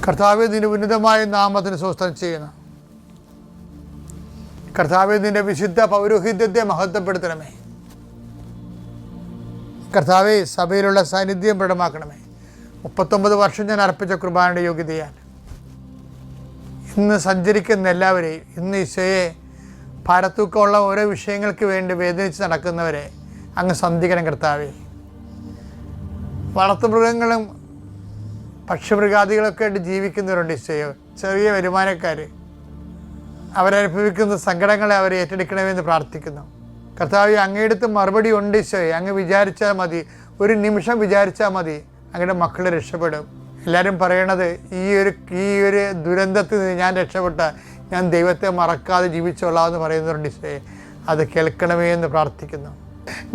കർത്താവേ, നിന്റെ ഉന്നതമായ നാമത്തിന് സ്വസ്ഥം ചെയ്യുന്നു. കർത്താവേ, നിന്റെ വിശുദ്ധ പൗരോഹിത്യത്തെ മഹത്വപ്പെടുത്തണമേ. കർത്താവേ, സഭയിലുള്ള സാന്നിധ്യം ദൃഢമാക്കണമേ. 39 വർഷം ഞാൻ അർപ്പിച്ച കുർബാനയുടെ യോഗ്യതയാൽ ഇന്ന് സഞ്ചരിക്കുന്ന എല്ലാവരെയും, ഇന്ന് ഈശോയെ ഭാരത്തൂക്കമുള്ള ഓരോ വിഷയങ്ങൾക്ക് വേണ്ടി വേദനിച്ച് നടക്കുന്നവരെ അങ്ങ് സന്ധിക്കണം. കർത്താവേ, വളർത്തുമൃഗങ്ങളും പക്ഷിമൃഗാദികളൊക്കെ ആയിട്ട് ജീവിക്കുന്നവരുണ്ട് ഈശോയെ. ചെറിയ വരുമാനക്കാർ, അവരനുഭവിക്കുന്ന സങ്കടങ്ങളെ അവർ ഏറ്റെടുക്കണമെന്ന് പ്രാർത്ഥിക്കുന്നു. കർത്താവേ, അങ്ങയെടുത്ത് മറുപടി ഉണ്ട് ഈശോയെ. അങ്ങ് വിചാരിച്ചാൽ മതി, ഒരു നിമിഷം വിചാരിച്ചാൽ മതി, അങ്ങയുടെ മക്കൾ രക്ഷപ്പെടും. എല്ലാവരും പറയണത് ഈ ഒരു ദുരന്തത്തിൽ നിന്ന് ഞാൻ രക്ഷപ്പെട്ട, ഞാൻ ദൈവത്തെ മറക്കാതെ ജീവിച്ചോളാം എന്ന് പറയുന്നവരുണ്ട് ഈശോയെ. അത് കേൾക്കണമേ എന്ന് പ്രാർത്ഥിക്കുന്നു.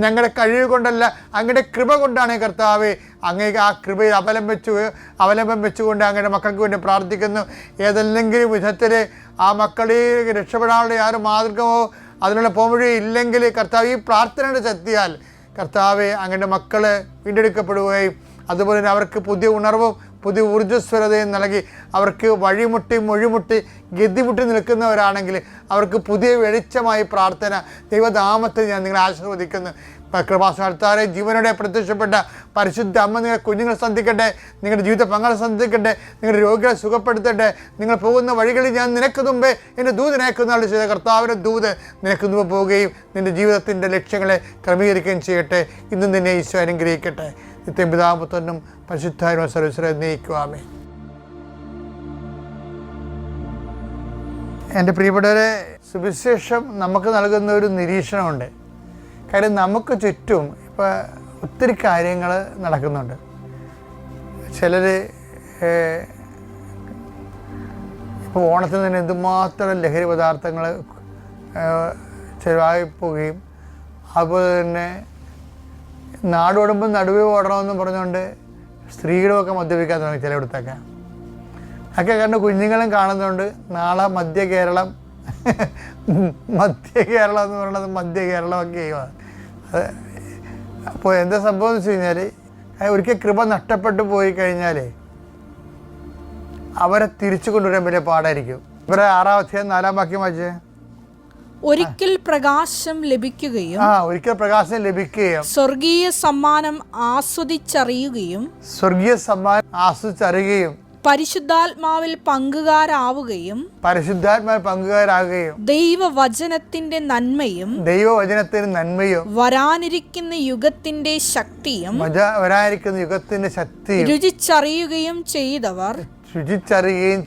ഞങ്ങളുടെ കഴിവ് കൊണ്ടല്ല, അങ്ങയുടെ കൃപ കൊണ്ടാണ് കർത്താവേ. അങ്ങേക്ക് ആ കൃപയിൽ അവലംബം വെച്ചുകൊണ്ട് അങ്ങയുടെ മക്കൾക്ക് വേണ്ടി പ്രാർത്ഥിക്കുന്നു. ഏതെങ്കിലും വിധത്തിൽ ആ മക്കളെ രക്ഷപ്പെടാനുള്ള യാതൊരു മാർഗമോ അതിനുള്ള പോംവഴി ഇല്ലെങ്കിൽ കർത്താവ്, ഈ പ്രാർത്ഥനയുടെ ശക്തിയാൽ കർത്താവെ അങ്ങയുടെ മക്കൾ വീണ്ടെടുക്കപ്പെടുകയും അതുപോലെ തന്നെ അവർക്ക് പുതിയ ഉണർവും പുതിയ ഊർജ്ജസ്വരതയും നൽകി അവർക്ക് മൊഴിമുട്ടി ഗതിമുട്ടി നിൽക്കുന്നവരാണെങ്കിൽ അവർക്ക് പുതിയ വെളിച്ചമായി പ്രാർത്ഥന ദൈവനാമത്തിൽ ഞാൻ നിങ്ങളെ ആശീർവദിക്കുന്നു. കൃപാസനത്താറെ ജീവനോടെ പ്രത്യക്ഷപ്പെട്ട പരിശുദ്ധ അമ്മ നിങ്ങളുടെ കുഞ്ഞുങ്ങളെ സന്ധിക്കട്ടെ, നിങ്ങളുടെ ജീവിത പങ്കാളെ സന്ധിക്കട്ടെ, നിങ്ങളുടെ രോഗികളെ സുഖപ്പെടുത്തട്ടെ. നിങ്ങൾ പോകുന്ന വഴികളിൽ ഞാൻ നിനക്ക് മുമ്പേ എൻ്റെ ദൂതനയക്കുന്ന ചെയ്ത കർത്താവിൻ്റെ ദൂത് നിനക്ക് മുമ്പ് പോവുകയും നിൻ്റെ ജീവിതത്തിൻ്റെ ലക്ഷ്യങ്ങളെ ക്രമീകരിക്കുകയും ചെയ്യട്ടെ. ഇന്നും നിന്നെ ഈശോ അനുഗ്രഹിക്കട്ടെ. നിത്യം പിതാപുത്രനും പരിശുദ്ധാത്മാവും സർവ്വീശ്വരെ നയിക്കുവാമേ. എൻ്റെ പ്രിയപ്പെട്ടവരെ, സുവിശേഷം നമുക്ക് നൽകുന്ന ഒരു നിരീക്ഷണമുണ്ട്. കാര്യം നമുക്ക് ചുറ്റും ഇപ്പോൾ ഒത്തിരി കാര്യങ്ങൾ നടക്കുന്നുണ്ട്. ചിലർ ഇപ്പോൾ ഓണത്തിന് തന്നെ എന്തുമാത്രം ലഹരി പദാർത്ഥങ്ങൾ ചിലവായി പോവുകയും അതുപോലെ തന്നെ നാടോടുമ്പോൾ നടുവേ ഓടണമെന്ന് പറഞ്ഞുകൊണ്ട് സ്ത്രീകളുമൊക്കെ മദ്യപിക്കാൻ തുടങ്ങി ചിലയിടത്തൊക്കെ. ഒക്കെ കണ്ട് കുഞ്ഞുങ്ങളും കാണുന്നുണ്ട്. നാളെ മധ്യ കേരളം എന്ന് പറയുന്നത് മധ്യ കേരളമൊക്കെ ചെയ്യുക. അപ്പോൾ എന്താ സംഭവം എന്ന് വെച്ച് കഴിഞ്ഞാൽ, ഒരിക്കൽ കൃപ നഷ്ടപ്പെട്ടു പോയി കഴിഞ്ഞാൽ അവരെ തിരിച്ചു കൊണ്ടുവരാൻ വലിയ പാടായിരിക്കും. ഇവരെ 6-ാം അധ്യായം 4-ാം വാക്യം വായിച്ചേ. ഒരിക്കൽ പ്രകാശം ലഭിക്കുകയും സ്വർഗീയ സമ്മാനം ആസ്വദിച്ചറിയുകയും പരിശുദ്ധാത്മാവിൽ പങ്കുകാരാവുകയും ദൈവവചനത്തിന്റെ നന്മയും വരാനിരിക്കുന്ന യുഗത്തിന്റെ ശക്തിയും രുചിച്ചറിയുകയും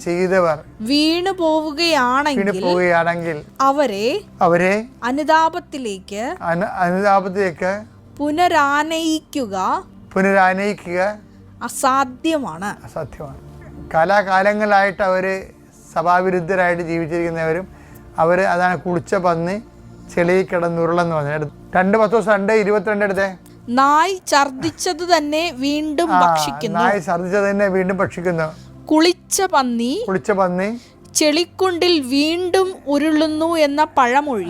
ചെയ്തവർ വീണു പോവുകയാണെങ്കിൽ അവരെ അനുതാപത്തിലേക്ക് പുനരാനയിക്കുക അസാധ്യമാണ്. കാലാകാലങ്ങളായിട്ട് അവർ സഭാവിരുദ്ധരായിട്ട് ജീവിച്ചിരിക്കുന്നവരും അതാണ് കുളിച്ച പന്നി ചെളിയിൽ കിടന്നുരുളെന്ന് പറഞ്ഞത്. 2:22 എടുത്തേ. നായ് ഛർദിച്ചത് തന്നെ വീണ്ടും ഭക്ഷിക്കുന്നു. കുളിച്ച പന്നി ചെളിക്കുണ്ടിൽ വീണ്ടും ഉരുളുന്നു എന്ന പഴമൊഴി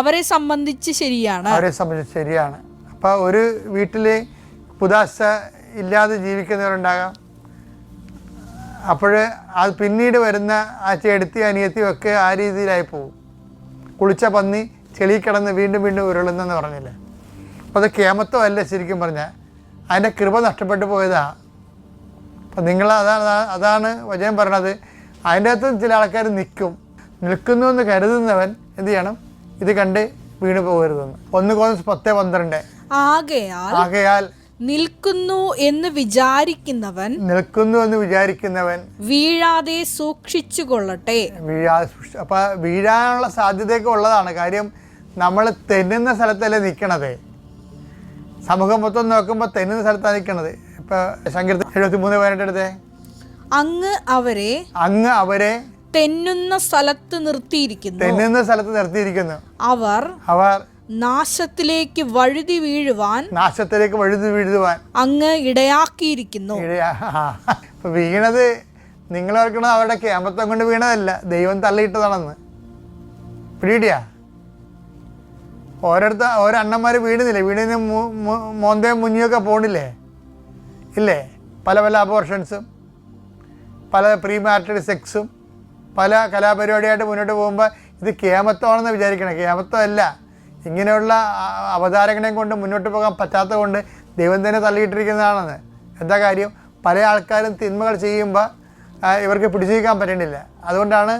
അവരെ സംബന്ധിച്ച് ശരിയാണ്. അപ്പോൾ ഒരു വീട്ടില് പുതാശ ഇല്ലാതെ ജീവിക്കുന്നവരുണ്ടാകാം. അപ്പോൾ അത് പിന്നീട് വരുന്ന ആ ചേട്ടത്തി അനിയത്തിയും ഒക്കെ ആ രീതിയിലായി പോകും. കുളിച്ച പന്നി ചെളി കിടന്ന് വീണ്ടും ഉരുളുന്നെന്ന് പറഞ്ഞില്ലേ. അപ്പോൾ അത് കേമത്വമല്ല ശരിക്കും പറഞ്ഞാൽ, അതിൻ്റെ കൃപ നഷ്ടപ്പെട്ടു പോയതാണ്. അപ്പം അതാണ് വചനം പറയണത്. അതിൻ്റെ അകത്ത് ചില ആൾക്കാർ നിൽക്കുന്നു എന്ന് കരുതുന്നവൻ എന്ത് ചെയ്യണം? ഇത് കണ്ട് വീണു പോകരുതെന്ന്. 1 കൊരിന്ത്യർ 10:12. ആകയാൽ നിൽക്കുന്നു എന്ന് വിചാരിക്കുന്നവൻ വീഴാതെ സൂക്ഷിച്ചു കൊള്ളട്ടെ. അപ്പം വീഴാനുള്ള സാധ്യതയൊക്കെ ഉള്ളതാണ്. കാര്യം നമ്മൾ തെന്നുന്ന സ്ഥലത്തല്ലേ നിൽക്കണത്. സമൂഹം മൊത്തം നോക്കുമ്പോൾ തെന്നുന്ന സ്ഥലത്താണ് നിൽക്കണത്. ഇപ്പം സങ്കീർത്തനം 73:18 എടുത്തേ. അങ്ങ് അവരെ തെന്നുന്ന സ്ഥലത്ത് നിർത്തിയിരിക്കുന്നു. അവർ നാശത്തിലേക്ക് വഴുതി വീഴുവാൻ അങ്ങ് ഇടയാക്കിയിരിക്കുന്നു. വീണത് നിങ്ങൾ ഓർക്കണത് അവരുടെ കേമത്വം കൊണ്ട് വീണതല്ല, ദൈവം തള്ളിയിട്ടതാണെന്ന്. പിടിയിടിയാ ഓരോ അണ്ണന്മാർ വീഴുന്നില്ലേ? വീടിന് മോന്തയും മുന്നിയൊക്കെ പോണില്ലേ? ഇല്ലേ? പല അബോർഷൻസും പല പ്രീമാരിറ്റൽ സെക്സും പല കലാപരിപാടിയായിട്ട് മുന്നോട്ട് പോകുമ്പോൾ ഇത് കേമത്വമാണെന്ന് വിചാരിക്കണം. കേമത്വമല്ല. ഇങ്ങനെയുള്ള അവതാരങ്ങളെയും കൊണ്ട് മുന്നോട്ട് പോകാൻ പറ്റാത്തത് കൊണ്ട് ദൈവം തന്നെ തള്ളിയിട്ടിരിക്കുന്നതാണെന്ന്. എന്താ കാര്യം? പല ആൾക്കാരും തിന്മകൾ ചെയ്യുമ്പോൾ ഇവർക്ക് പിടിച്ചു നിൽക്കാൻ പറ്റണില്ല. അതുകൊണ്ടാണ്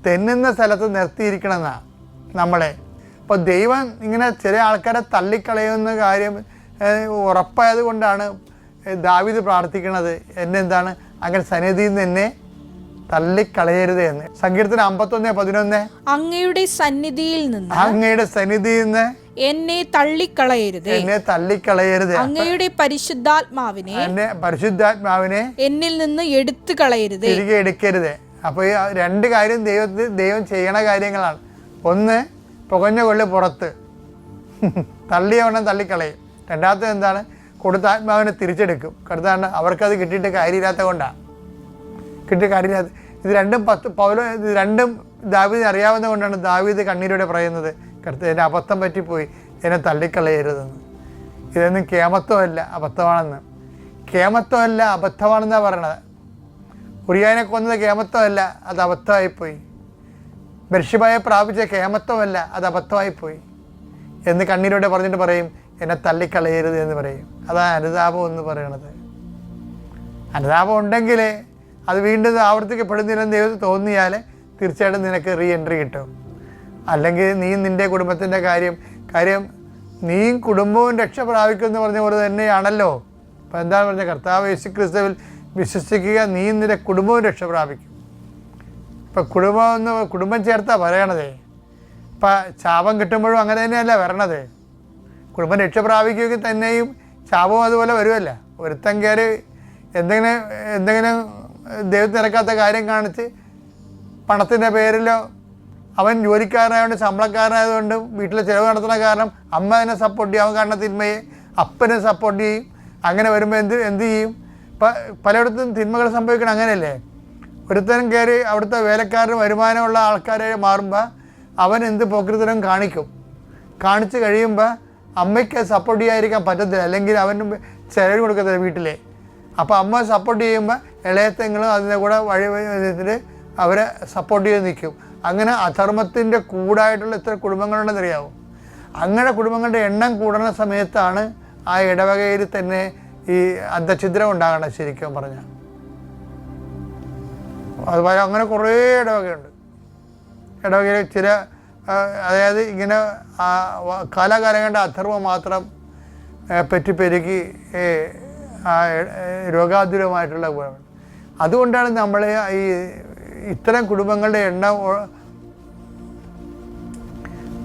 തെന്നുന്ന സ്ഥലത്ത് നിർത്തിയിരിക്കണമെന്നാണ് നമ്മളെ. അപ്പോൾ ദൈവം ഇങ്ങനെ ചില ആൾക്കാരെ തള്ളിക്കളയുന്ന കാര്യം ഉറപ്പായത് കൊണ്ടാണ് ദാവീദ് പ്രാർത്ഥിക്കുന്നത്, എന്നെന്താണ് അങ്ങനെ സന്നിധിയിൽ നിന്ന് എന്നെ തള്ളിക്കളയരുത് എന്ന്. സങ്കീർത്തനം 51:11 അങ്ങയുടെ സന്നിധിയിൽ നിന്ന് എന്നെ തള്ളിക്കളയരുത്, അങ്ങയുടെ പരിശുദ്ധാത്മാവിനെ എന്നിൽ നിന്ന് എടുത്തു കളയരുത്, തിരികെ എടുക്കരുത്. അപ്പോൾ ഈ രണ്ട് കാര്യം ദൈവം ചെയ്യണ കാര്യങ്ങളാണ്. ഒന്ന്, പുകഞ്ഞ കൊള്ളി പുറത്ത് തള്ളിയവണ്ണം തള്ളിക്കളയും. രണ്ടാമത്തെ എന്താണ്? കൊടുത്ത ആത്മാവിനെ തിരിച്ചെടുക്കും. കടുത്താണ് അവർക്കത് കിട്ടിയിട്ട് കാര്യമില്ലാത്ത കൊണ്ടാണ്. കിട്ടിയ കാര്യമില്ലാത്ത. ഇത് രണ്ടും ദാവീദിന് അറിയാവുന്നത് കൊണ്ടാണ് ദാവീദ് കണ്ണീരോടെ പറയുന്നത്, കർത്താവേ എൻ്റെ അബദ്ധം പറ്റിപ്പോയി, എന്നെ തള്ളിക്കളയരുതെന്ന്. ഇതൊന്നും കേമത്വമല്ല, അബദ്ധമാണെന്ന്. കേമത്വമല്ല, അബദ്ധമാണെന്നാണ് പറയണത്. ഉറിയാനെ കൊന്നത് കേമത്വമല്ല, അത് അബദ്ധമായിപ്പോയി. ബർശിബയെ പ്രാപിച്ച കേമത്വമല്ല, അത് അബദ്ധമായിപ്പോയി എന്ന് കണ്ണീരോടെ പറഞ്ഞിട്ട് പറയും, എന്നെ തള്ളിക്കളയരുത് എന്ന് പറയും. അതാണ് അനുതാപം എന്ന് പറയണത്. അനുതാപം ഉണ്ടെങ്കിൽ അത് വീണ്ടും ആവർത്തിക്കപ്പെടുന്നില്ലെന്ന് ദൈവത്തിന് തോന്നിയാൽ തീർച്ചയായിട്ടും നിനക്ക് റീ എൻട്രി കിട്ടും. അല്ലെങ്കിൽ നീ നിൻ്റെ കുടുംബത്തിൻ്റെ കാര്യം നീയും കുടുംബവും രക്ഷ പ്രാപിക്കുമെന്ന് പറഞ്ഞ പോലെ തന്നെയാണല്ലോ. അപ്പോൾ എന്താണ് പറഞ്ഞത്? കർത്താവ് യേശുക്രിസ്തുവിൽ വിശ്വസിക്കുക, നീയും നിൻ്റെ കുടുംബവും രക്ഷ പ്രാപിക്കും. ഇപ്പം കുടുംബം ചേർത്താ പറയണതേ. ഇപ്പം ശാപം കിട്ടുമ്പോഴും അങ്ങനെ തന്നെയല്ല വരണത്. കുടുംബം രക്ഷ പ്രാപിക്കുകയും തന്നെയും ശാപവും അതുപോലെ വരുമല്ല. ഒരുത്തൻ കയറി എന്തെങ്കിലും ദൈവത്തിന് ഇറക്കാത്ത കാര്യം കാണിച്ച് പണത്തിൻ്റെ പേരിലോ അവൻ ജോലിക്കാരനായതുകൊണ്ട് ശമ്പളക്കാരനായതുകൊണ്ട് വീട്ടിലെ ചിലവ് നടത്തുന്ന കാരണം അമ്മ അതിനെ സപ്പോർട്ട് ചെയ്യും, അവൻ കാണുന്ന തിന്മയെ അപ്പനെ സപ്പോർട്ട് ചെയ്യും. അങ്ങനെ വരുമ്പോൾ എന്ത് ചെയ്യും? പലയിടത്തും തിന്മകൾ സംഭവിക്കണം. അങ്ങനെയല്ലേ? ഒരുത്തരം കയറി അവിടുത്തെ വേലക്കാരന് വരുമാനമുള്ള ആൾക്കാരെ മാറുമ്പോൾ അവൻ എന്ത് പോക്കൃത്തരം കാണിച്ച് കഴിയുമ്പോൾ അമ്മയ്ക്ക് സപ്പോർട്ട് ചെയ്യാതിരിക്കാൻ പറ്റത്തില്ല. അല്ലെങ്കിൽ അവന് ചിലവ് കൊടുക്കത്തില്ല വീട്ടിലെ. അപ്പോൾ അമ്മ സപ്പോർട്ട് ചെയ്യുമ്പോൾ ഇളയത്തെങ്ങളും അതിൻ്റെ കൂടെ വഴിത്തിൽ അവരെ സപ്പോർട്ട് ചെയ്ത് നിൽക്കും. അങ്ങനെ അധർമ്മത്തിൻ്റെ കൂടായിട്ടുള്ള എത്ര കുടുംബങ്ങളുണ്ടെന്നറിയാവും. അങ്ങനെ കുടുംബങ്ങളുടെ എണ്ണം കൂടുന്ന സമയത്താണ് ആ ഇടവകയിൽ തന്നെ ഈ അന്തഛിദ്രം ഉണ്ടാകണം. ശരിക്കും പറഞ്ഞാൽ അതുപോലെ അങ്ങനെ കുറേ ഇടവകയുണ്ട്. ഇടവകയിൽ ചില അതായത് ഇങ്ങനെ കാലാകാലം കണ്ട അധർമ്മം മാത്രം പെരുകി രോഗാതുരമായിട്ടുള്ള ഗുണങ്ങൾ. അതുകൊണ്ടാണ് നമ്മൾ ഈ ഇത്തരം കുടുംബങ്ങളുടെ എണ്ണം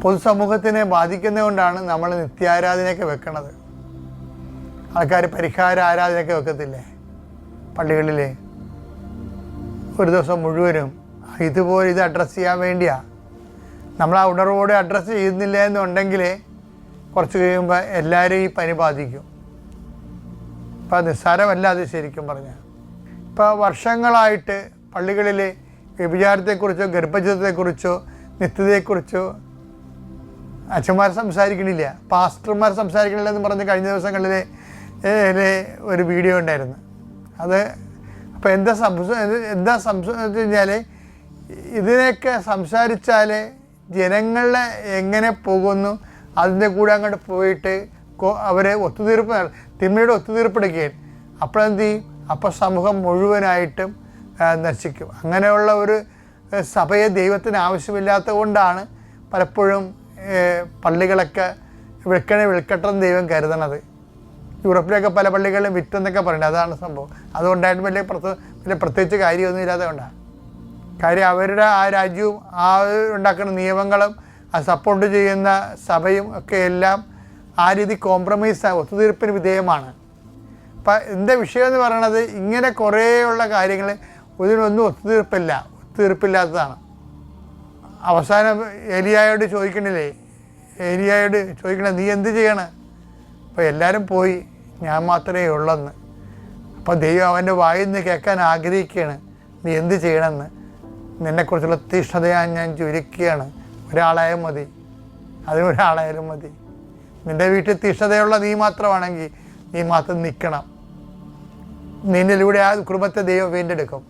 പൊതുസമൂഹത്തിനെ ബാധിക്കുന്നതുകൊണ്ടാണ് നമ്മൾ നിത്യാരാധനയൊക്കെ വെക്കണത്. ആൾക്കാർ പരിഹാര ആരാധനയൊക്കെ വെക്കത്തില്ലേ പള്ളികളിൽ? ഒരു ദിവസം മുഴുവനും ഇതുപോലെ ഇത് അഡ്രസ്സ് ചെയ്യാൻ വേണ്ടിയാണ്. നമ്മൾ ആ ഉണർവോടെ അഡ്രസ്സ് ചെയ്യുന്നില്ല എന്നുണ്ടെങ്കിൽ കുറച്ച് കഴിയുമ്പോൾ എല്ലാവരും ഈ പനി ബാധിക്കും. ഇപ്പോൾ നിസ്സാരമല്ല അത് ശരിക്കും പറഞ്ഞാൽ. ഇപ്പോൾ വർഷങ്ങളായിട്ട് പള്ളികളിൽ വ്യഭിചാരത്തെക്കുറിച്ചോ ഗർഭചിത്രത്തെക്കുറിച്ചോ നിത്യതയെക്കുറിച്ചോ അച്ഛന്മാർ സംസാരിക്കണില്ല, പാസ്റ്റർമാർ സംസാരിക്കണില്ല എന്ന് പറഞ്ഞ് കഴിഞ്ഞ ദിവസങ്ങളിൽ ഒരു വീഡിയോ ഉണ്ടായിരുന്നു. അത് അപ്പോൾ എന്താ വെച്ച് കഴിഞ്ഞാൽ ഇതിനെയൊക്കെ സംസാരിച്ചാൽ ജനങ്ങളെ എങ്ങനെ പോകുന്നു അതിൻ്റെ കൂടെ അങ്ങോട്ട് പോയിട്ട് അവരെ തിന്മയുടെ ഒത്തുതീർപ്പെടുകയും അപ്പോഴെന്ത് ചെയ്യും? അപ്പോൾ സമൂഹം മുഴുവനായിട്ടും നശിക്കും. അങ്ങനെയുള്ള ഒരു സഭയെ ദൈവത്തിന് ആവശ്യമില്ലാത്തത് കൊണ്ടാണ് പലപ്പോഴും പള്ളികളൊക്കെ വിൽക്കട്ടെന്ന് ദൈവം കരുതണത്. യൂറോപ്പിലൊക്കെ പല പള്ളികളിലും വിറ്റെന്നൊക്കെ പറയുന്നത് അതാണ് സംഭവം. അതുകൊണ്ടായിട്ട് വലിയ പ്രത്യേകിച്ച് കാര്യമൊന്നും ഇല്ലാതെ കൊണ്ടാണ്. കാര്യം അവരുടെ ആ രാജ്യവും ആ ഉണ്ടാക്കുന്ന നിയമങ്ങളും ആ സപ്പോർട്ട് ചെയ്യുന്ന സഭയും ഒക്കെ എല്ലാം ആ രീതി കോംപ്രമൈസ് ഒത്തുതീർപ്പിന് വിധേയമാണ്. അപ്പം എൻ്റെ വിഷയം എന്ന് പറയണത് ഇങ്ങനെ കുറേയുള്ള കാര്യങ്ങൾ ഇതിനൊന്നും ഒത്തുതീർപ്പില്ലാത്തതാണ്. അവസാനം ഏലിയായോട് ചോദിക്കണില്ലേ, നീ എന്ത് ചെയ്യണം? അപ്പോൾ എല്ലാവരും പോയി, ഞാൻ മാത്രമേ ഉള്ളെന്ന്. അപ്പോൾ ദൈവം അവൻ്റെ വായിൽ നിന്ന് കേൾക്കാൻ ആഗ്രഹിക്കുകയാണ്, നീ എന്ത് ചെയ്യണമെന്ന്. നിന്നെക്കുറിച്ചുള്ള തീഷ്ണതയാൻ ഞാൻ ചുരുക്കുകയാണ്. ഒരാളായാലും മതി, അതിനൊരാളായാലും മതി. നിൻ്റെ വീട്ടിൽ തീഷ്ണതയുള്ള നീ മാത്രമാണെങ്കിൽ നീ മാത്രം നിൽക്കണം. നിന്നിലൂടെ ആ കുടുംബത്തെ ദൈവം വീണ്ടെടുക്കും.